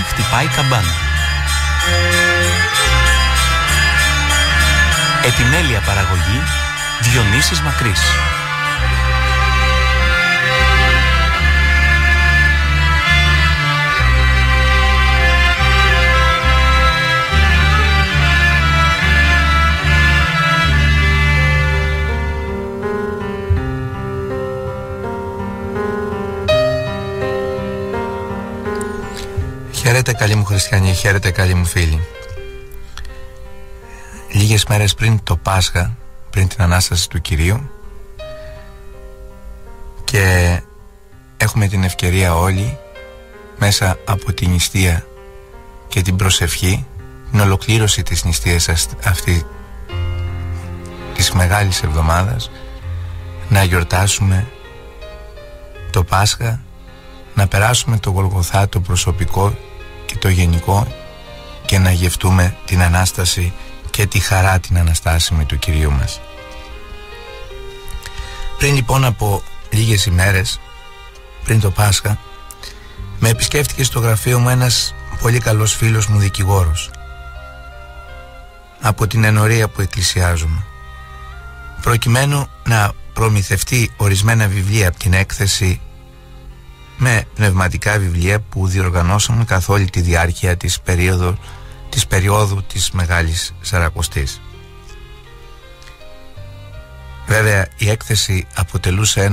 χτυπάει καμπάνα. Επιμέλεια παραγωγή Διονύσης Μακρύς. Χαίρετε καλοί μου χριστιανοί, χαίρετε καλοί μου φίλοι. Λίγες μέρες πριν το Πάσχα, πριν την Ανάσταση του Κυρίου, και έχουμε την ευκαιρία όλοι μέσα από την νηστεία και την προσευχή, την ολοκλήρωση της νηστείας αυτή της Μεγάλης Εβδομάδας, να γιορτάσουμε το Πάσχα, να περάσουμε το Γολγοθά, το προσωπικό και το γενικό, και να γευτούμε την Ανάσταση και τη χαρά την αναστάσιμη του Κυρίου μας. Πριν λοιπόν από λίγες ημέρες, πριν το Πάσχα, με επισκέφτηκε στο γραφείο μου ένας πολύ καλός φίλος μου δικηγόρος από την ενορία που εκκλησιάζουμε, προκειμένου να προμηθευτεί ορισμένα βιβλία από την έκθεση με πνευματικά βιβλία που διοργανώσαμε καθ' όλη τη διάρκεια της περίοδου της Μεγάλης Σαρακοστής. Βέβαια η έκθεση αποτελούσε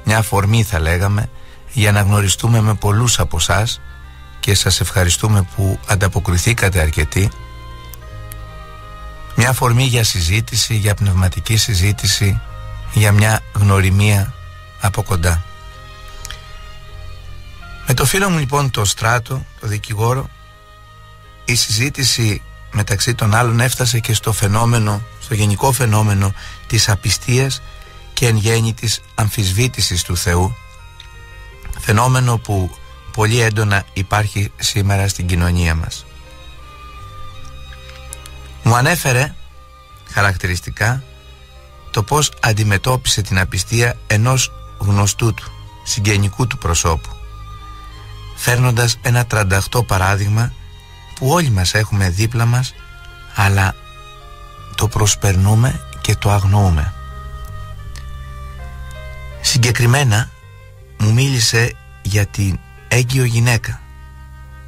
μια αφορμή, θα λέγαμε, για να γνωριστούμε με πολλούς από εσάς, και σας ευχαριστούμε που ανταποκριθήκατε αρκετοί. Μια αφορμή για συζήτηση, για πνευματική συζήτηση, για μια γνωριμία από κοντά. Με το φίλο μου λοιπόν το Στράτο, το δικηγόρο, η συζήτηση μεταξύ των άλλων έφτασε και στο γενικό φαινόμενο της απιστίας και εν γέννη της αμφισβήτησης του Θεού, φαινόμενο που πολύ έντονα υπάρχει σήμερα στην κοινωνία μας. Μου ανέφερε χαρακτηριστικά το πώς αντιμετώπισε την απιστία ενός γνωστού του, συγγενικού του προσώπου, φέρνοντας ένα τρανταχτό παράδειγμα που όλοι μας έχουμε δίπλα μας, αλλά το προσπερνούμε και το αγνοούμε. Συγκεκριμένα μου μίλησε για την έγκυο γυναίκα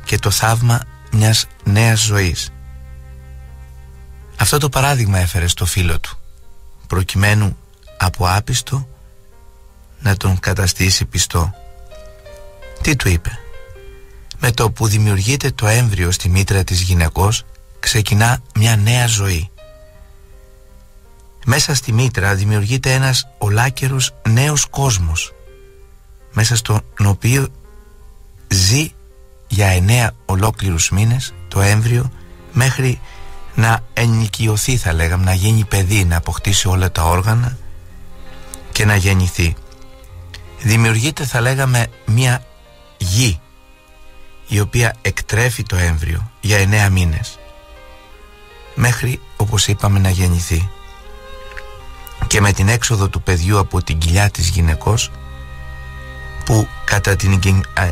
και το θαύμα μιας νέας ζωής. Αυτό το παράδειγμα έφερε στο φίλο του, προκειμένου από άπιστο να τον καταστήσει πιστό. Τι του είπε? Με το που δημιουργείται το έμβριο στη μήτρα της γυναικός, ξεκινά μια νέα ζωή. Μέσα στη μήτρα δημιουργείται ένας ολάκερος νέος κόσμος, μέσα στον οποίο ζει για 9 ολόκληρους μήνες το έμβριο, μέχρι να ενοικιωθεί, θα λέγαμε, να γίνει παιδί, να αποκτήσει όλα τα όργανα και να γεννηθεί. Δημιουργείται, θα λέγαμε, μια γη η οποία εκτρέφει το έμβριο για 9 μήνες μέχρι, όπως είπαμε, να γεννηθεί. Και με την έξοδο του παιδιού από την κοιλιά της γυναικός, που κατά την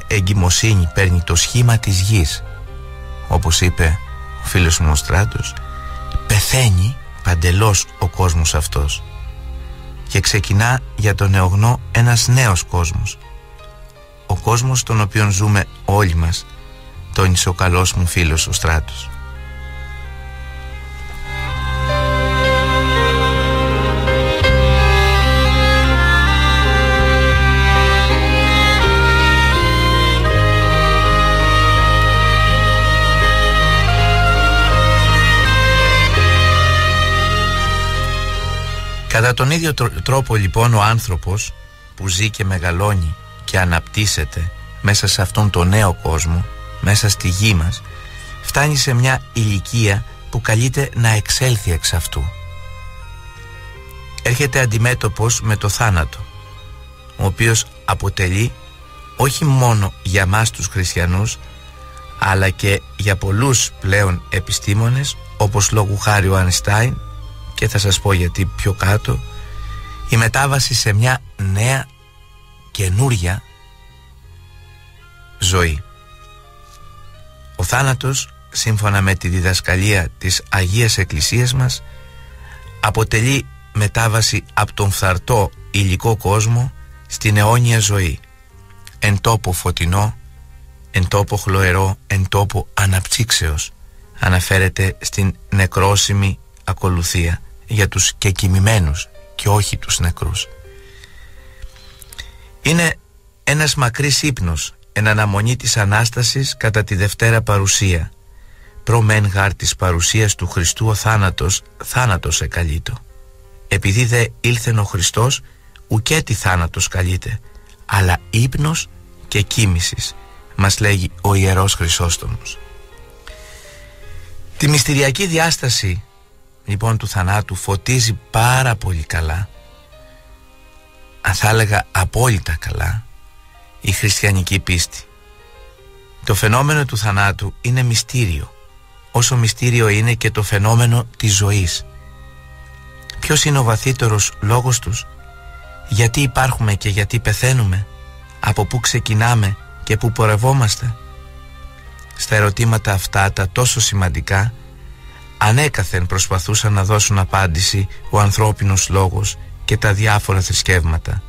εγκυμοσύνη παίρνει το σχήμα της γης, όπως είπε ο φίλος μου ο Στράτος, πεθαίνει παντελώς ο κόσμος αυτός και ξεκινά για τον νεογνώ ένας νέος κόσμος, ο κόσμος τον οποίον ζούμε όλοι μας, τόνισε ο καλός μου φίλος ο Στράτος. Κατά τον ίδιο τρόπο λοιπόν ο άνθρωπος που ζει και μεγαλώνει και αναπτύσσεται μέσα σε αυτόν τον νέο κόσμο, μέσα στη γη μας, φτάνει σε μια ηλικία που καλείται να εξέλθει εξ αυτού. Έρχεται αντιμέτωπος με το θάνατο, ο οποίος αποτελεί όχι μόνο για μας τους χριστιανούς, αλλά και για πολλούς πλέον επιστήμονες, όπως λόγου χάρη ο Αϊνστάιν, και θα σας πω γιατί πιο κάτω, η μετάβαση σε μια νέα καινούρια ζωή. Ο θάνατος, σύμφωνα με τη διδασκαλία της Αγίας Εκκλησίας μας, αποτελεί μετάβαση από τον φθαρτό υλικό κόσμο στην αιώνια ζωή, εν τόπο φωτεινό, εν τόπο χλωερό, εν τόπο αναψύξεως, αναφέρεται στην νεκρόσιμη ακολουθία για τους κεκοιμημένους και όχι τους νεκρούς. Είναι ένας μακρύς ύπνος εν αναμονή της Ανάστασης κατά τη Δευτέρα Παρουσία. Προμεν γάρ της παρουσίας του Χριστού ο θάνατος εκαλείτο. Επειδή δε ήλθεν ο Χριστός, ουκέτι θάνατος καλείται, αλλά ύπνος και κοίμησης, μας λέγει ο Ιερός Χρυσόστομος. Τη μυστηριακή διάσταση λοιπόν του θανάτου φωτίζει πάρα πολύ καλά, αν θα έλεγα απόλυτα καλά, η χριστιανική πίστη. Το φαινόμενο του θανάτου είναι μυστήριο, όσο μυστήριο είναι και το φαινόμενο της ζωής. Ποιος είναι ο βαθύτερος λόγος τους? Γιατί υπάρχουμε και γιατί πεθαίνουμε? Από πού ξεκινάμε και πού πορευόμαστε? Στα ερωτήματα αυτά, τα τόσο σημαντικά, ανέκαθεν προσπαθούσαν να δώσουν απάντηση ο ανθρώπινος λόγος και τα διάφορα θρησκεύματα.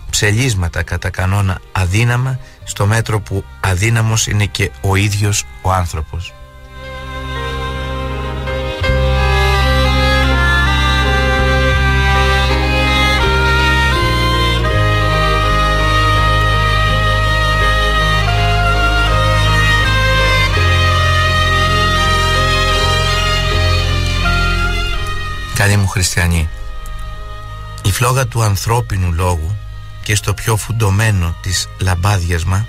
Ψελίσματα κατά κανόνα αδύναμα, στο μέτρο που αδύναμος είναι και ο ίδιος ο άνθρωπος. Καλοί μου χριστιανοί, η φλόγα του ανθρώπινου λόγου και στο πιο φουντωμένο της λαμπάδιασμα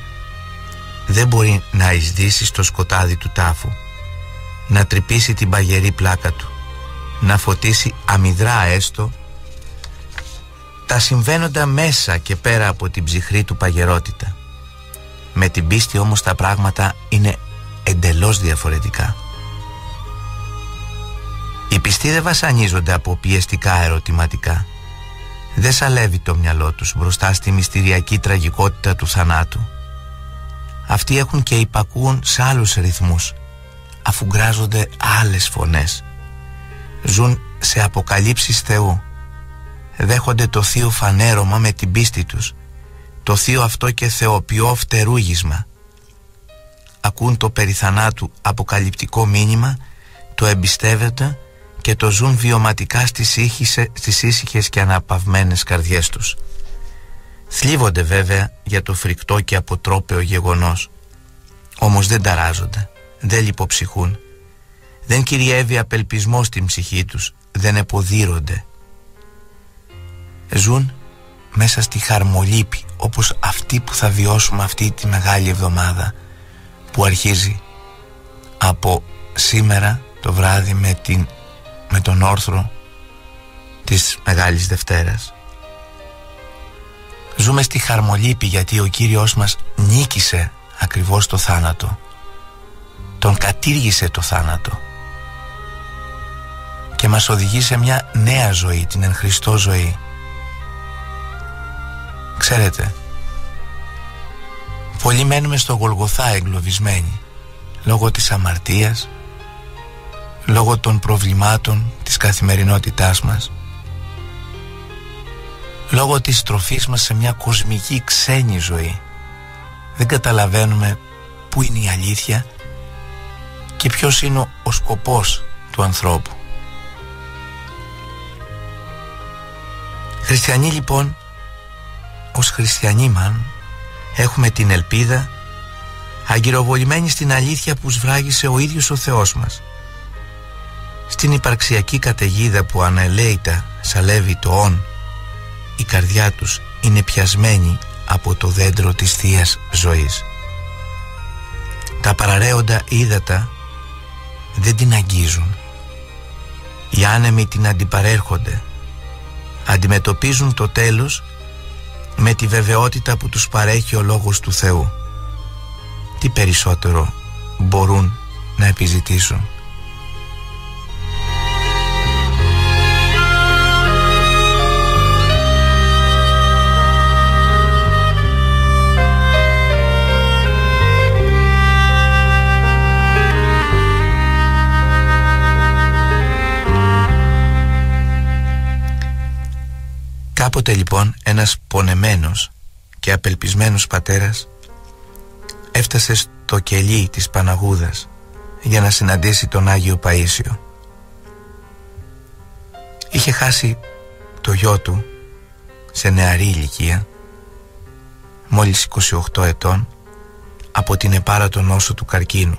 δεν μπορεί να εισδύσει στο σκοτάδι του τάφου, να τρυπήσει την παγερή πλάκα του, να φωτίσει αμυδρά έστω τα συμβαίνοντα μέσα και πέρα από την ψυχρή του παγερότητα. Με την πίστη όμως τα πράγματα είναι εντελώς διαφορετικά. Οι πιστοί δεν βασανίζονται από πιεστικά ερωτηματικά. Δεν σαλεύει το μυαλό τους μπροστά στη μυστηριακή τραγικότητα του θανάτου. Αυτοί έχουν και υπακούουν σε άλλους ρυθμούς, αφουγκράζονται άλλες φωνές. Ζουν σε αποκαλύψεις Θεού. Δέχονται το θείο φανέρωμα με την πίστη τους, το θείο αυτό και θεοποιό φτερούγισμα. Ακούν το περιθανάτου αποκαλυπτικό μήνυμα, το εμπιστεύεται και το ζουν βιωματικά στις ήσυχες και αναπαυμένες καρδιές τους. Θλίβονται βέβαια για το φρικτό και αποτρόπαιο γεγονός, όμως δεν ταράζονται, δεν λιποψυχούν, δεν κυριεύει απελπισμός στην ψυχή τους, δεν εποδύρονται. Ζουν μέσα στη χαρμολύπη, όπως αυτή που θα βιώσουμε αυτή τη μεγάλη εβδομάδα που αρχίζει από σήμερα το βράδυ με τον όρθρο της Μεγάλης Δευτέρας. Ζούμε στη χαρμολύπη γιατί ο Κύριος μας νίκησε ακριβώς το θάνατο. Τον κατήργησε το θάνατο και μας οδηγεί σε μια νέα ζωή, την εν Χριστώ ζωή. Ξέρετε, πολλοί μένουμε στο Γολγοθά εγκλωβισμένοι λόγω της αμαρτίας, λόγω των προβλημάτων της καθημερινότητάς μας, λόγω της στροφής μας σε μια κοσμική ξένη ζωή. Δεν καταλαβαίνουμε πού είναι η αλήθεια και ποιος είναι ο σκοπός του ανθρώπου. Χριστιανοί λοιπόν, ως χριστιανοί έχουμε την ελπίδα αγκυροβολημένη στην αλήθεια που σφράγισε ο ίδιος ο Θεός μας. Στην υπαρξιακή καταιγίδα που ανελαίητα σαλεύει το όν, η καρδιά τους είναι πιασμένη από το δέντρο της Θείας Ζωής. Τα παραραίοντα ύδατα δεν την αγγίζουν. Οι άνεμοι την αντιπαρέρχονται. Αντιμετωπίζουν το τέλος με τη βεβαιότητα που τους παρέχει ο Λόγος του Θεού. Τι περισσότερο μπορούν να επιζητήσουν? Τότε λοιπόν ένας πονεμένος και απελπισμένος πατέρας έφτασε στο κελί της Παναγούδας για να συναντήσει τον Άγιο Παΐσιο. Είχε χάσει το γιο του σε νεαρή ηλικία, μόλις 28 ετών, από την επάρατο νόσο του καρκίνου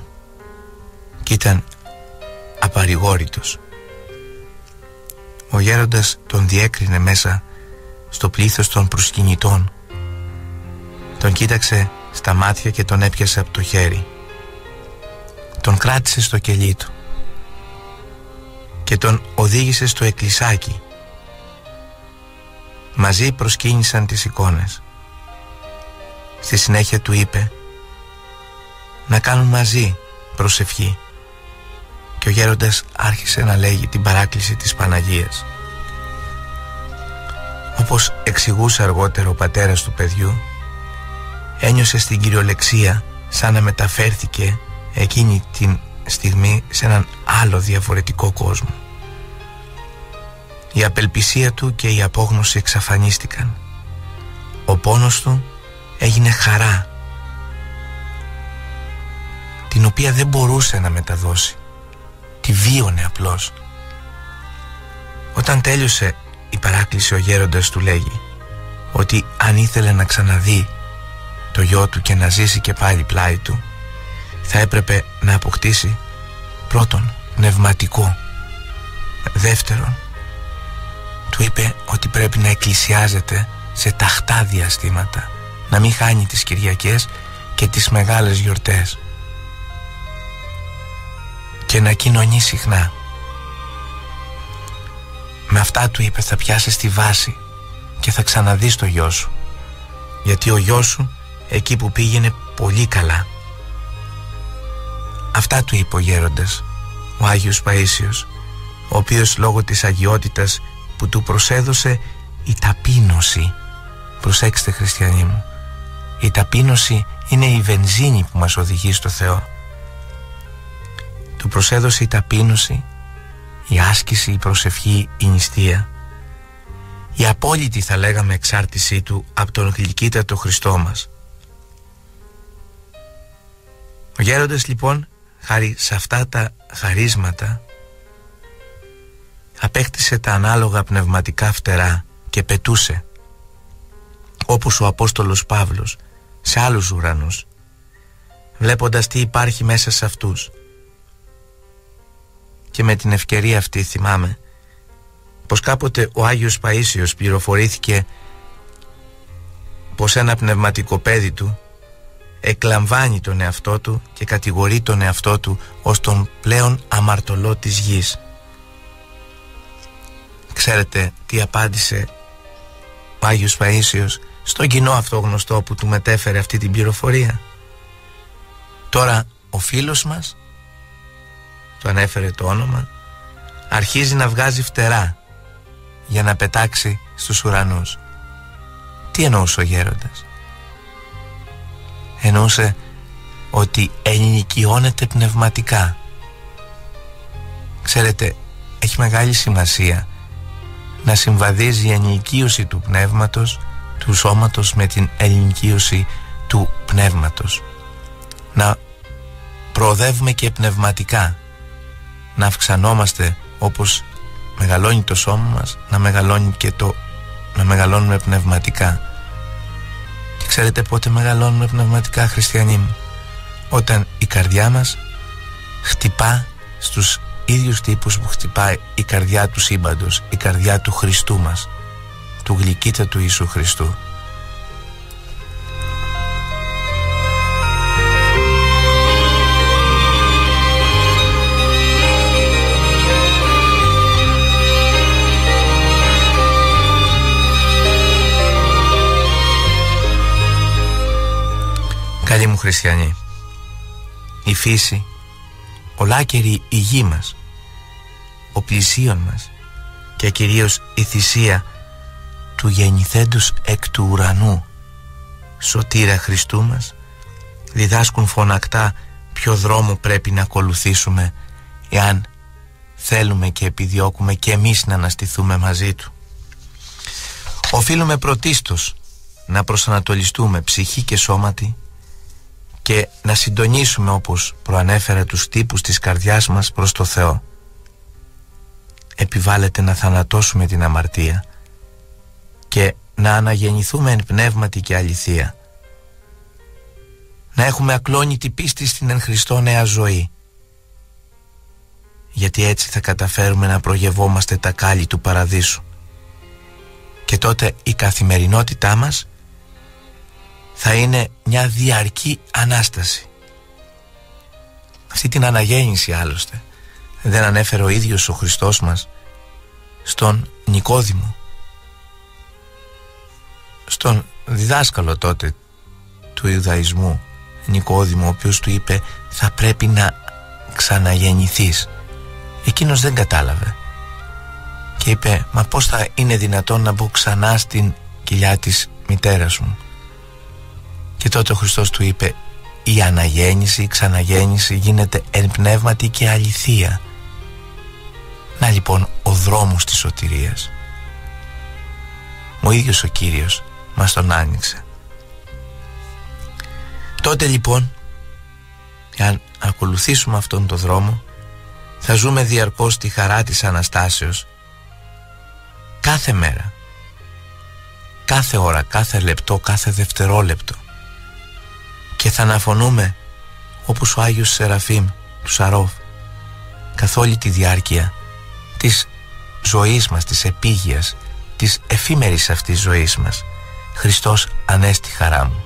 και ήταν απαρηγόρητος. Ο γέροντας τον διέκρινε μέσα στο πλήθος των προσκυνητών, τον κοίταξε στα μάτια και τον έπιασε από το χέρι, τον κράτησε στο κελί του και τον οδήγησε στο εκκλησάκι. Μαζί προσκύνησαν τις εικόνες. Στη συνέχεια του είπε να κάνουν μαζί προσευχή και ο γέροντας άρχισε να λέγει την παράκληση της Παναγίας. Όπως εξηγούσε αργότερα ο πατέρας του παιδιού, ένιωσε στην κυριολεξία σαν να μεταφέρθηκε εκείνη την στιγμή σε έναν άλλο διαφορετικό κόσμο. Η απελπισία του και η απόγνωση εξαφανίστηκαν. Ο πόνος του έγινε χαρά, την οποία δεν μπορούσε να μεταδώσει. Τη βίωνε απλώς. Όταν τέλειωσε η παράκληση, ο γέροντας του λέγει ότι αν ήθελε να ξαναδεί το γιο του και να ζήσει και πάλι πλάι του, θα έπρεπε να αποκτήσει πρώτον πνευματικό, δεύτερον του είπε ότι πρέπει να εκκλησιάζεται σε ταχτά διαστήματα, να μην χάνει τις Κυριακές και τις μεγάλες γιορτές και να κοινωνεί συχνά. Με αυτά του είπε θα πιάσεις τη βάση και θα ξαναδείς το γιο σου, γιατί ο γιος σου εκεί που πήγαινε πολύ καλά. Αυτά του είπε ο γέροντας, ο Άγιος Παΐσιος, ο οποίος λόγω της αγιότητας που του προσέδωσε η ταπείνωση, προσέξτε χριστιανοί μου, η ταπείνωση είναι η βενζίνη που μας οδηγεί στο Θεό. Του προσέδωσε η ταπείνωση, η άσκηση, η προσευχή, η νηστεία, η απόλυτη θα λέγαμε εξάρτησή του από τον γλυκύτατο Χριστό μας. Ο γέροντας λοιπόν, χάρη σε αυτά τα χαρίσματα, απέκτησε τα ανάλογα πνευματικά φτερά και πετούσε, όπως ο Απόστολος Παύλος, σε άλλους ουρανούς, βλέποντας τι υπάρχει μέσα σε αυτούς. Και με την ευκαιρία αυτή θυμάμαι πως κάποτε ο Άγιος Παΐσιος πληροφορήθηκε πως ένα πνευματικό παιδί του εκλαμβάνει τον εαυτό του και κατηγορεί τον εαυτό του ως τον πλέον αμαρτωλό της γης. Ξέρετε τι απάντησε ο Άγιος Παΐσιος στον κοινό αυτό γνωστό που του μετέφερε αυτή την πληροφορία? Τώρα ο φίλος μας, του ανέφερε το όνομα, αρχίζει να βγάζει φτερά για να πετάξει στους ουρανούς. Τι εννοούσε ο γέροντας? Εννοούσε ότι ενοικιώνεται πνευματικά. Ξέρετε, έχει μεγάλη σημασία να συμβαδίζει η ενοικίωση του πνεύματος, του σώματος, με την ενοικίωση του πνεύματος. Να προοδεύουμε και πνευματικά, να αυξανόμαστε όπως μεγαλώνει το σώμα μας, να μεγαλώνουμε πνευματικά. Και ξέρετε πότε μεγαλώνουμε πνευματικά, χριστιανοί μου? Όταν η καρδιά μας χτυπά στους ίδιους τύπους που χτυπάει η καρδιά του σύμπαντος, η καρδιά του Χριστού μας, του γλυκύτατου Ιησού Χριστού. Καλοί μου χριστιανοί, η φύση, ολάκερη η γη μας, ο πλησίον μας και κυρίως η θυσία του γεννηθέντος εκ του ουρανού σωτήρα Χριστού μας διδάσκουν φωνακτά ποιο δρόμο πρέπει να ακολουθήσουμε εάν θέλουμε και επιδιώκουμε και εμείς να αναστηθούμε μαζί του. Οφείλουμε πρωτίστως να προσανατολιστούμε ψυχή και σώματι και να συντονίσουμε, όπως προανέφερα, τους τύπους της καρδιάς μας προς το Θεό. Επιβάλλεται να θανατώσουμε την αμαρτία και να αναγεννηθούμε εν πνεύματι και αληθεία. Να έχουμε ακλόνητη πίστη στην εν Χριστώ νέα ζωή, γιατί έτσι θα καταφέρουμε να προγευόμαστε τα κάλλη του παραδείσου. Και τότε η καθημερινότητά μας θα είναι μια διαρκή Ανάσταση. Αυτή την αναγέννηση άλλωστε δεν ανέφερε ο ίδιος ο Χριστός μας στον Νικόδημο, στον διδάσκαλο τότε του Ιουδαϊσμού Νικόδημο, ο οποίος του είπε θα πρέπει να ξαναγεννηθείς. Εκείνος δεν κατάλαβε και είπε, μα πώς θα είναι δυνατόν να μπω ξανά στην κοιλιά της μητέρας μου? Και τότε ο Χριστός του είπε, η αναγέννηση, η ξαναγέννηση γίνεται εν πνεύματι και αληθεία. Να λοιπόν ο δρόμος της σωτηρίας. Ο ίδιος ο Κύριος μας τον άνοιξε. Τότε λοιπόν, αν ακολουθήσουμε αυτόν τον δρόμο, θα ζούμε διαρκώς τη χαρά της Αναστάσεως κάθε μέρα, κάθε ώρα, κάθε λεπτό, κάθε δευτερόλεπτο, και θα αναφωνούμε όπως ο Άγιος Σεραφείμ του Σαρόφ καθ' όλη τη διάρκεια της ζωής μας, της επίγειας, της εφήμερης αυτής ζωής μας. Χριστός ανέστη χαρά μου.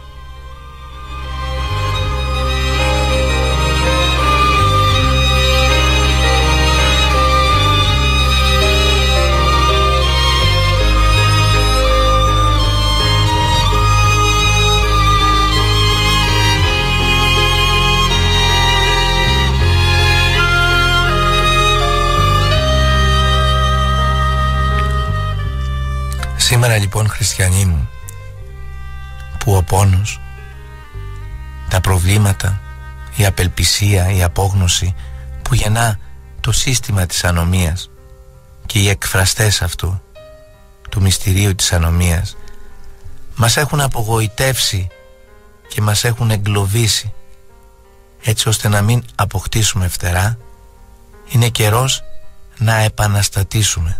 Σήμερα λοιπόν, χριστιανοί μου, που ο πόνος, τα προβλήματα, η απελπισία, η απόγνωση που γεννά το σύστημα της ανομίας και οι εκφραστές αυτού του μυστηρίου της ανομίας μας έχουν απογοητεύσει και μας έχουν εγκλωβίσει, έτσι ώστε να μην αποκτήσουμε φτερά, είναι καιρός να επαναστατήσουμε,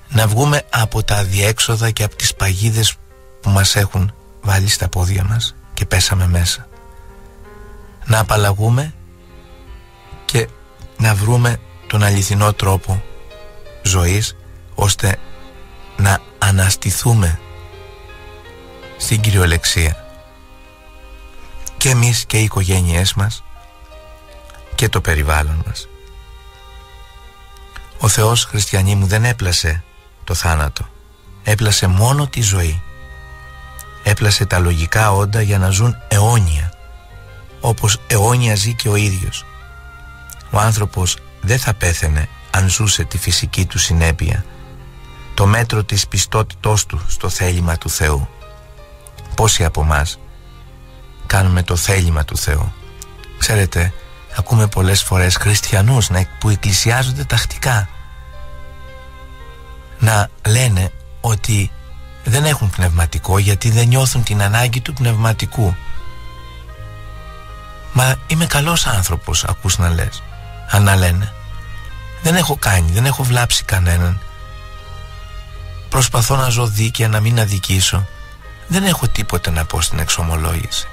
να βγούμε από τα αδιέξοδα και από τις παγίδες που μας έχουν βάλει στα πόδια μας και πέσαμε μέσα. Να απαλλαγούμε και να βρούμε τον αληθινό τρόπο ζωής, ώστε να αναστηθούμε στην κυριολεξία, και εμείς και οι οικογένειές μας και το περιβάλλον μας. Ο Θεός, χριστιανοί μου, δεν έπλασε το θάνατο, έπλασε μόνο τη ζωή. Έπλασε τα λογικά όντα για να ζουν αιώνια, όπως αιώνια ζει και ο ίδιος. Ο άνθρωπος δεν θα πέθαινε αν ζούσε τη φυσική του συνέπεια, το μέτρο της πιστότητός του στο θέλημα του Θεού. Πόσοι από μας κάνουμε το θέλημα του Θεού? Ξέρετε, ακούμε πολλές φορές χριστιανούς που εκκλησιάζονται τακτικά να λένε ότι δεν έχουν πνευματικό γιατί δεν νιώθουν την ανάγκη του πνευματικού. Μα είμαι καλός άνθρωπος, ακούς να λες, αν να λένε. Δεν έχω κάνει, δεν έχω βλάψει κανέναν. Προσπαθώ να ζω δίκαια, να μην αδικήσω. Δεν έχω τίποτε να πω στην εξομολόγηση.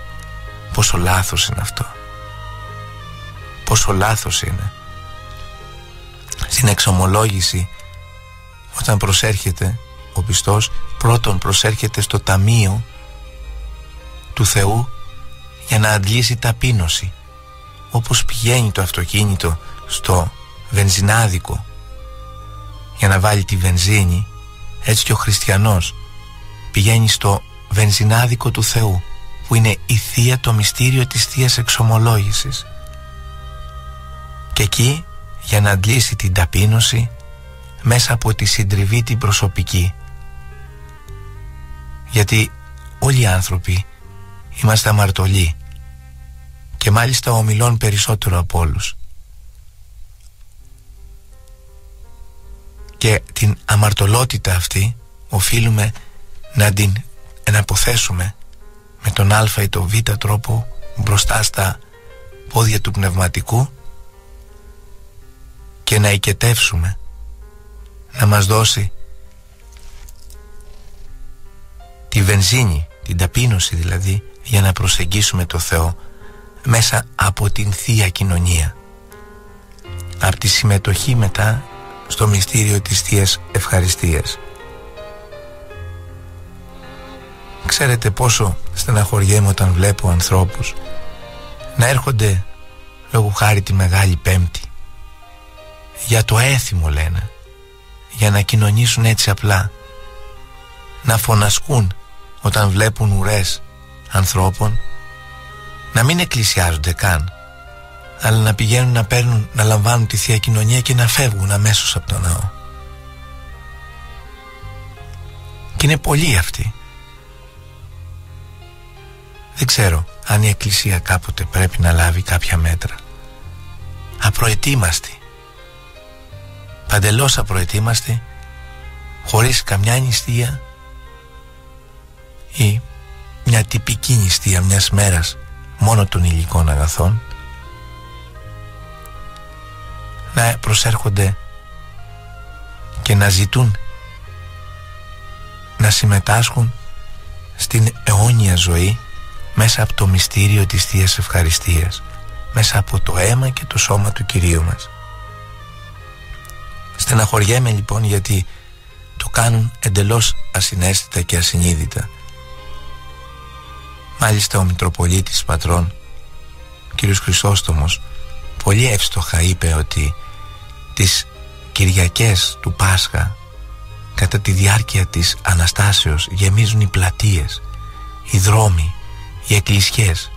Πόσο λάθος είναι αυτό. Πόσο λάθος είναι. Στην εξομολόγηση, όταν προσέρχεται ο πιστός, πρώτον προσέρχεται στο ταμείο του Θεού για να αντλήσει ταπείνωση. Όπως πηγαίνει το αυτοκίνητο στο βενζινάδικο για να βάλει τη βενζίνη, έτσι και ο χριστιανός πηγαίνει στο βενζινάδικο του Θεού, που είναι η θεία, το μυστήριο της θείας εξομολόγησης. Και εκεί για να αντλήσει την ταπείνωση μέσα από τη συντριβή την προσωπική. Γιατί όλοι οι άνθρωποι είμαστε αμαρτωλοί, και μάλιστα ομιλών περισσότερο από όλους. Και την αμαρτωλότητα αυτή οφείλουμε να την εναποθέσουμε με τον α ή τον β τρόπο μπροστά στα πόδια του πνευματικού και να οικετεύσουμε, να μας δώσει τη βενζίνη, την ταπείνωση δηλαδή, για να προσεγγίσουμε το Θεό μέσα από την Θεία Κοινωνία, από τη συμμετοχή μετά στο μυστήριο της Θείας Ευχαριστίας. Ξέρετε πόσο στεναχωριέμαι όταν βλέπω ανθρώπους να έρχονται λόγω χάρη τη Μεγάλη Πέμπτη για το έθιμο, λένε, για να κοινωνήσουν έτσι απλά, να φωνασκούν όταν βλέπουν ουρές ανθρώπων, να μην εκκλησιάζονται καν, αλλά να πηγαίνουν να παίρνουν, να λαμβάνουν τη Θεία Κοινωνία και να φεύγουν αμέσως από τον ναό. Και είναι πολλοί αυτοί. Δεν ξέρω αν η Εκκλησία κάποτε πρέπει να λάβει κάποια μέτρα. Απροετοίμαστη, παντελώς απροετοίμαστη, χωρίς καμιά νηστεία ή μια τυπική νηστεία μιας μέρας μόνο των υλικών αγαθών, να προσέρχονται και να ζητούν να συμμετάσχουν στην αιώνια ζωή μέσα από το μυστήριο της Θείας Ευχαριστίας, μέσα από το αίμα και το σώμα του Κυρίου μας. Στεναχωριέμαι λοιπόν γιατί το κάνουν εντελώς ασυναίσθητα και ασυνείδητα. Μάλιστα ο Μητροπολίτης Πατρών, ο κ. Χρυσόστομος, πολύ εύστοχα είπε ότι τις Κυριακές του Πάσχα, κατά τη διάρκεια της Αναστάσεως, γεμίζουν οι πλατείες, οι δρόμοι, οι εκκλησιές.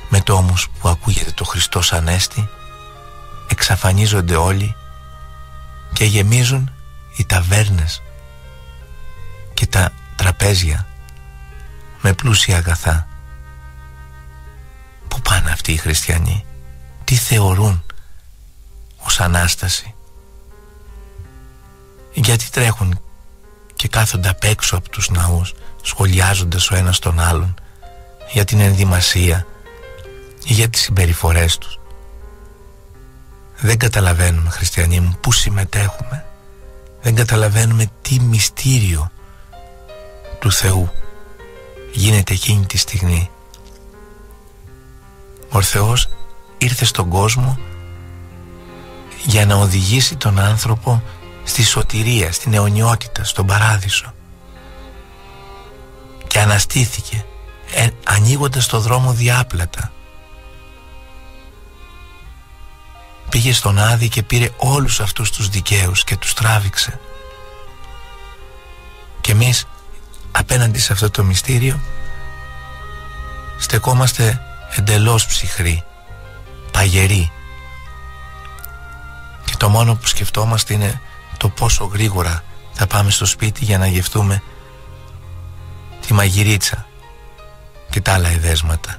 Με το όμως που ακούγεται το Χριστός Ανέστη, εξαφανίζονται όλοι και γεμίζουν οι ταβέρνες και τα τραπέζια με πλούσια αγαθά. Πού πάνε αυτοί οι χριστιανοί? Τι θεωρούν ως Ανάσταση? Γιατί τρέχουν και κάθονται απ' έξω από τους ναούς, σχολιάζοντας ο ένας τον άλλον για την ενδυμασία ή για τις συμπεριφορές τους? Δεν καταλαβαίνουμε, χριστιανοί μου, πού συμμετέχουμε. Δεν καταλαβαίνουμε τι μυστήριο του Θεού γίνεται εκείνη τη στιγμή. Ο Θεός ήρθε στον κόσμο για να οδηγήσει τον άνθρωπο στη σωτηρία, στην αιωνιότητα, στον παράδεισο, και αναστήθηκε ανοίγοντας το δρόμο διάπλατα. Πήγε στον Άδη και πήρε όλους αυτούς τους δικαίους και τους τράβηξε. Και εμείς απέναντι σε αυτό το μυστήριο στεκόμαστε εντελώς ψυχροί, παγεροί, και το μόνο που σκεφτόμαστε είναι το πόσο γρήγορα θα πάμε στο σπίτι για να γευτούμε τη μαγειρίτσα και τα άλλα εδέσματα.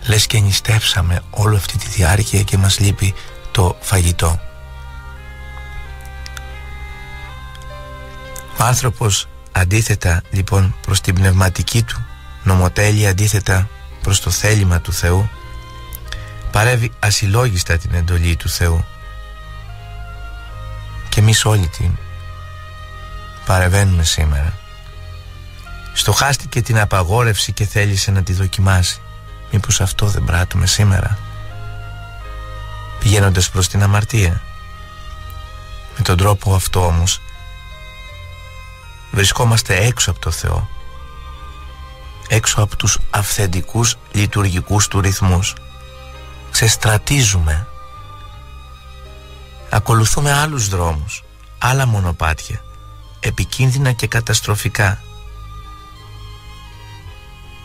Λες και νηστεύσαμε όλη αυτή τη διάρκεια και μας λείπει το φαγητό. Ο άνθρωπος, αντίθετα λοιπόν προς την πνευματική του νομοτέλεια, αντίθετα προς το θέλημα του Θεού, παρεύει ασυλλόγιστα την εντολή του Θεού. Και εμείς όλοι την παρεβαίνουμε σήμερα. Στοχάστηκε την απαγόρευση και θέλησε να τη δοκιμάσει. Μήπως αυτό δεν πράττουμε σήμερα, πηγαίνοντας προς την αμαρτία? Με τον τρόπο αυτό όμως βρισκόμαστε έξω από το Θεό, έξω από τους αυθεντικούς λειτουργικούς του ρυθμούς. Ξεστρατίζουμε, ακολουθούμε άλλους δρόμους, άλλα μονοπάτια, επικίνδυνα και καταστροφικά.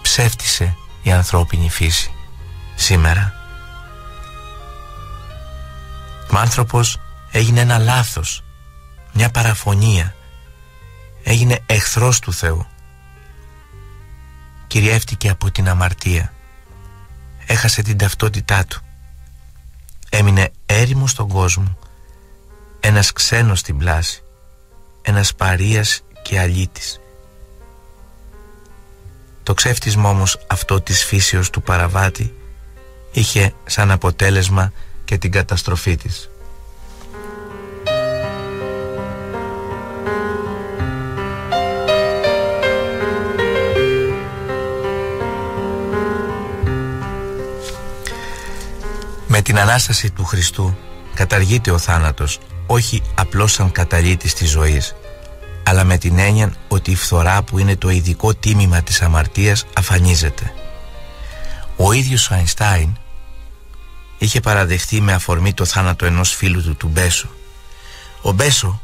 Ψεύτισε η ανθρώπινη φύση σήμερα. Ο άνθρωπος έγινε ένα λάθος, μια παραφωνία, έγινε εχθρός του Θεού. Κυριεύτηκε από την αμαρτία, έχασε την ταυτότητά του, έμεινε έρημος στον κόσμο, ένας ξένος στην πλάση, ένας παρείας και αλήτης. Το ξέφτισμα όμως αυτό της φύσεως του παραβάτη είχε σαν αποτέλεσμα και την καταστροφή της. Με την Ανάσταση του Χριστού καταργείται ο θάνατος, όχι απλώς σαν καταλύτης της ζωής, αλλά με την έννοια ότι η φθορά, που είναι το ειδικό τίμημα της αμαρτίας, αφανίζεται. Ο ίδιος ο Αϊνστάιν είχε παραδεχτεί με αφορμή το θάνατο ενός φίλου του Μπέσο. Ο Μπέσο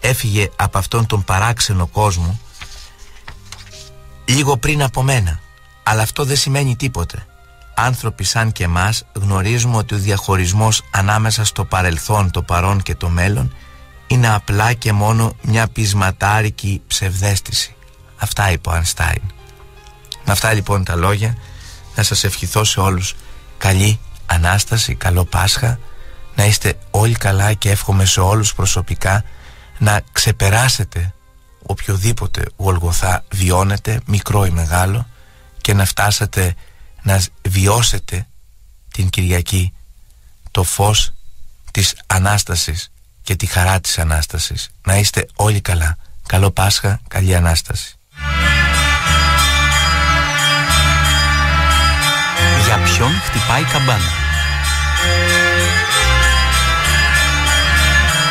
έφυγε από αυτόν τον παράξενο κόσμο λίγο πριν από μένα, αλλά αυτό δεν σημαίνει τίποτε. Άνθρωποι σαν και εμάς γνωρίζουμε ότι ο διαχωρισμός ανάμεσα στο παρελθόν, το παρόν και το μέλλον είναι απλά και μόνο μια πεισματάρικη ψευδαίσθηση. Αυτά είπε ο Αϊνστάιν. Με αυτά λοιπόν τα λόγια να σας ευχηθώ σε όλους καλή Ανάσταση, καλό Πάσχα, να είστε όλοι καλά και εύχομαι σε όλους προσωπικά να ξεπεράσετε οποιοδήποτε Γολγοθά βιώνετε, μικρό ή μεγάλο, και να φτάσετε να βιώσετε την Κυριακή το φως της Ανάστασης και τη χαρά της Ανάστασης. Να είστε όλοι καλά. Καλό Πάσχα, καλή Ανάσταση. Για ποιον χτυπάει η καμπάνα?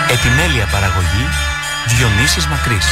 Επιμέλεια παραγωγή Διονύσης Μακρύς.